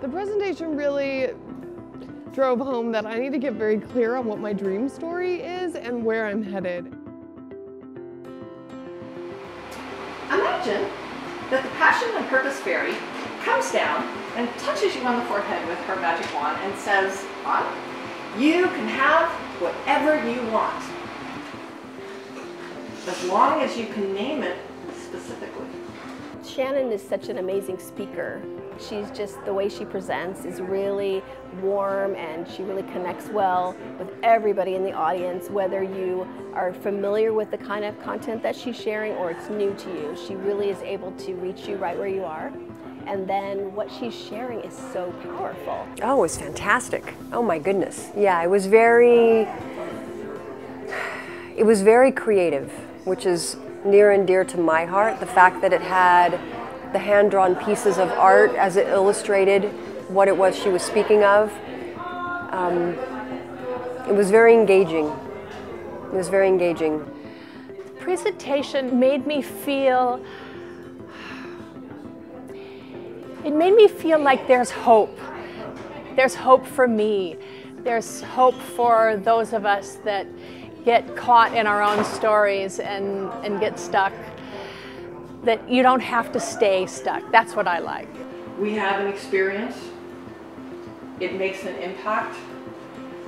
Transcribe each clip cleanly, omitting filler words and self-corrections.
The presentation really drove home that I need to get very clear on what my dream story is and where I'm headed. Imagine that the Passion and Purpose Fairy comes down and touches you on the forehead with her magic wand and says, you can have whatever you want, as long as you can name it specifically. Shannon is such an amazing speaker. She's just, the way she presents is really warm, and she really connects well with everybody in the audience, whether you are familiar with the kind of content that she's sharing or it's new to you. She really is able to reach you right where you are. And then what she's sharing is so powerful. Oh, it was fantastic. Oh my goodness. Yeah, it was very creative, which is near and dear to my heart. The fact that it had the hand-drawn pieces of art as it illustrated what it was she was speaking of. It was very engaging. It was very engaging. The presentation made me feel, like there's hope. There's hope for me. There's hope for those of us that get caught in our own stories and get stuck. That you don't have to stay stuck. That's what I like. We have an experience, it makes an impact,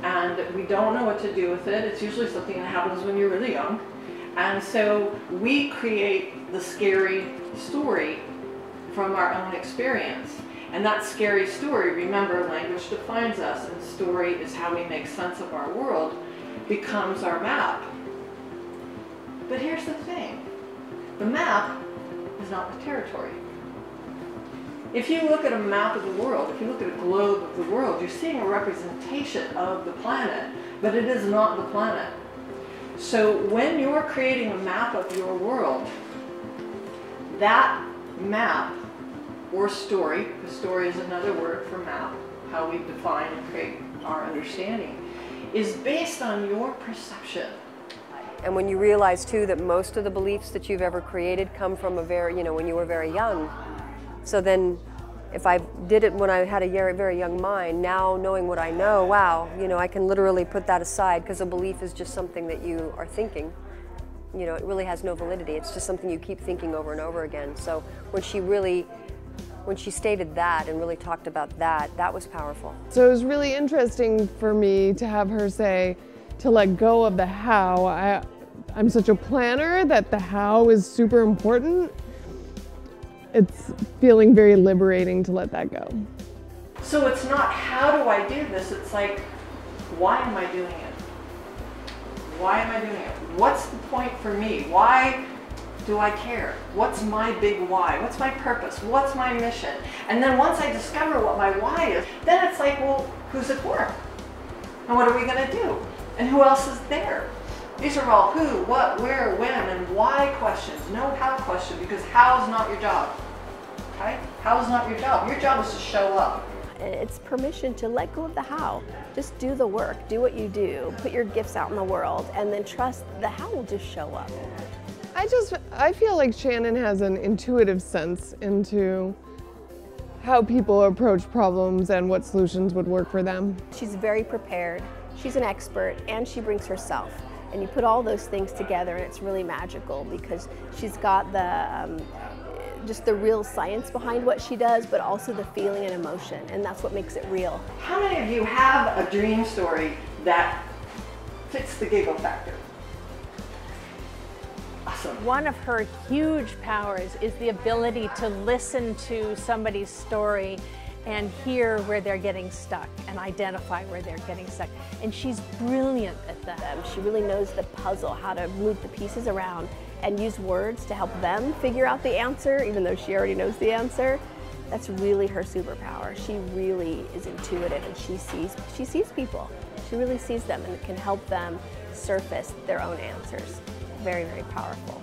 and we don't know what to do with it. It's usually something that happens when you're really young. And so we create the scary story from our own experience. And that scary story, remember, language defines us, and story is how we make sense of our world, becomes our map. But here's the thing, the map is not the territory. If you look at a map of the world, if you look at a globe of the world, you're seeing a representation of the planet, but it is not the planet. So when you're creating a map of your world, that map, or story, because story is another word for map, how we define and create our understanding, is based on your perception. And when you realize too that most of the beliefs that you've ever created come from when you were very young. So then if I did it when I had a very young mind, now knowing what I know, wow, I can literally put that aside, because a belief is just something that you are thinking. It really has no validity. It's just something you keep thinking over and over again. So when she stated that and really talked about that, that was powerful. So it was really interesting for me to have her say to let go of the how. I'm such a planner that the how is super important. It's feeling very liberating to let that go. So it's not how do I do this, it's like, why am I doing it? Why am I doing it? What's the point for me? Why do I care? What's my big why? What's my purpose? What's my mission? And then once I discover what my why is, then it's like, well, who's it for? And what are we gonna do? And who else is there? These are all who, what, where, when, and why questions. No how question, because how is not your job. Okay? How is not your job. Your job is to show up. It's permission to let go of the how. Just do the work, do what you do, put your gifts out in the world, and then trust the how will just show up. I feel like Shannon has an intuitive sense into how people approach problems and what solutions would work for them. She's very prepared, she's an expert, and she brings herself. And you put all those things together and it's really magical, because she's got just the real science behind what she does, but also the feeling and emotion, and that's what makes it real. How many of you have a dream story that fits the giggle factor? Awesome. One of her huge powers is the ability to listen to somebody's story and hear where they're getting stuck and identify where they're getting stuck. And she's brilliant at that. She really knows the puzzle, how to move the pieces around and use words to help them figure out the answer, even though she already knows the answer. That's really her superpower. She really is intuitive, and she sees people. She really sees them and can help them surface their own answers. Very, very powerful.